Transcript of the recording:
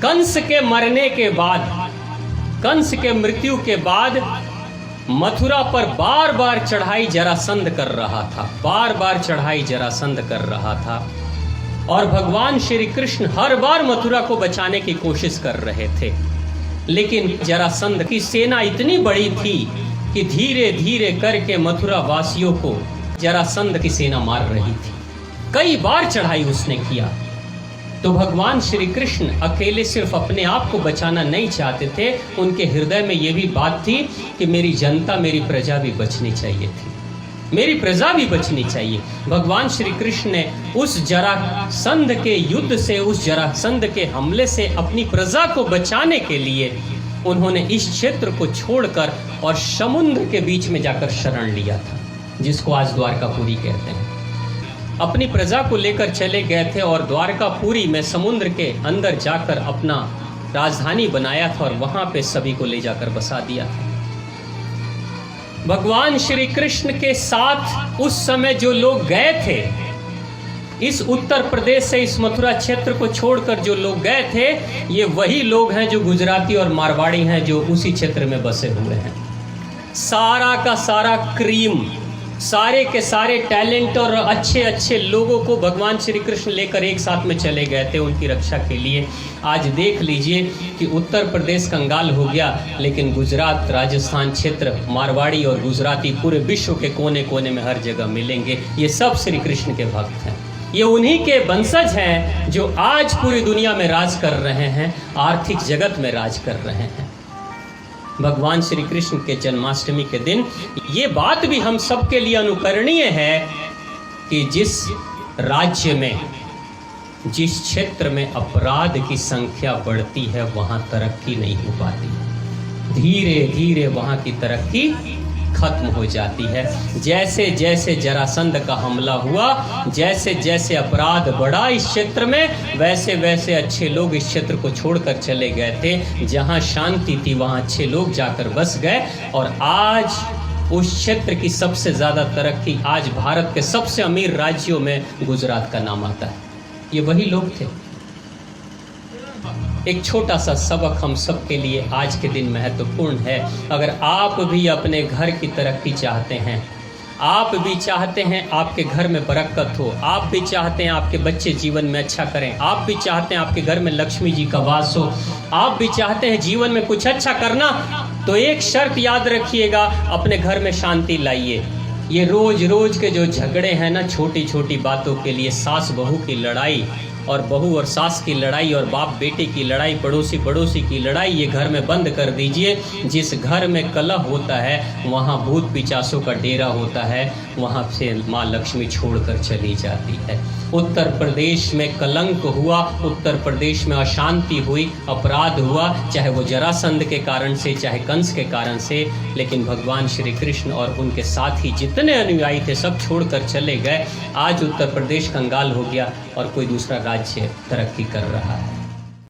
कंस के मरने के बाद, कंस के मृत्यु के बाद मथुरा पर बार बार चढ़ाई जरासंध कर रहा था, बार बार चढ़ाई जरासंध कर रहा था। और भगवान श्री कृष्ण हर बार मथुरा को बचाने की कोशिश कर रहे थे, लेकिन जरासंध की सेना इतनी बड़ी थी कि धीरे धीरे करके मथुरा वासियों को जरासंध की सेना मार रही थी। कई बार चढ़ाई उसने किया। तो भगवान श्री कृष्ण अकेले सिर्फ अपने आप को बचाना नहीं चाहते थे, उनके हृदय में यह भी बात थी कि मेरी जनता, मेरी प्रजा भी बचनी चाहिए थी, मेरी प्रजा भी बचनी चाहिए। भगवान श्री कृष्ण ने उस जरासंध के युद्ध से, उस जरासंध के हमले से अपनी प्रजा को बचाने के लिए उन्होंने इस क्षेत्र को छोड़कर और समुद्र के बीच में जाकर शरण लिया था, जिसको आज द्वारकापुरी कहते हैं। अपनी प्रजा को लेकर चले गए थे और द्वारकापुरी में समुद्र के अंदर जाकर अपना राजधानी बनाया था और वहां पे सभी को ले जाकर बसा दिया था। भगवान श्री कृष्ण के साथ उस समय जो लोग गए थे, इस उत्तर प्रदेश से इस मथुरा क्षेत्र को छोड़कर जो लोग गए थे, ये वही लोग हैं जो गुजराती और मारवाड़ी हैं, जो उसी क्षेत्र में बसे हुए हैं। सारा का सारा क्रीम, सारे के सारे टैलेंट और अच्छे अच्छे लोगों को भगवान श्री कृष्ण लेकर एक साथ में चले गए थे उनकी रक्षा के लिए। आज देख लीजिए कि उत्तर प्रदेश कंगाल हो गया, लेकिन गुजरात, राजस्थान क्षेत्र, मारवाड़ी और गुजराती पूरे विश्व के कोने कोने में हर जगह मिलेंगे। ये सब श्री कृष्ण के भक्त हैं, ये उन्हीं के वंशज हैं जो आज पूरी दुनिया में राज कर रहे हैं, आर्थिक जगत में राज कर रहे हैं। भगवान श्री कृष्ण के जन्माष्टमी के दिन ये बात भी हम सबके लिए अनुकरणीय है कि जिस राज्य में, जिस क्षेत्र में अपराध की संख्या बढ़ती है, वहां तरक्की नहीं हो पाती। धीरे धीरे वहां की तरक्की खत्म हो जाती है। जैसे जैसे जरासंध का हमला हुआ, जैसे जैसे अपराध बढ़ा इस क्षेत्र में, वैसे वैसे अच्छे लोग इस क्षेत्र को छोड़कर चले गए थे। जहां शांति थी वहां अच्छे लोग जाकर बस गए और आज उस क्षेत्र की सबसे ज्यादा तरक्की, आज भारत के सबसे अमीर राज्यों में गुजरात का नाम आता है। ये वही लोग थे। एक छोटा सा सबक हम सब के लिए आज के दिन महत्वपूर्ण है। अगर आप भी अपने घर की तरक्की चाहते हैं, आप भी चाहते हैं आपके घर में बरकत हो, आप भी चाहते हैं आपके बच्चे जीवन में अच्छा करें, आप भी चाहते हैं आपके घर में लक्ष्मी जी का वास हो, आप भी चाहते हैं जीवन में कुछ अच्छा करना, तो एक शर्त याद रखिएगा, अपने घर में शांति लाइए। ये रोज रोज के जो झगड़े हैं ना, छोटी छोटी बातों के लिए, सास बहू की लड़ाई और बहू और सास की लड़ाई और बाप बेटे की लड़ाई, पड़ोसी पड़ोसी की लड़ाई, ये घर में बंद कर दीजिए। जिस घर में कलह होता है वहाँ भूत पिचासों का डेरा होता है, वहाँ से माँ लक्ष्मी छोड़कर चली जाती है। उत्तर प्रदेश में कलंक हुआ, उत्तर प्रदेश में अशांति हुई, अपराध हुआ, चाहे वो जरासंध के कारण से, चाहे कंस के कारण से, लेकिन भगवान श्री कृष्ण और उनके साथ ही जितने अनुयायी थे सब छोड़कर चले गए। आज उत्तर प्रदेश कंगाल हो गया और कोई दूसरा राज्य तरक्की कर रहा है।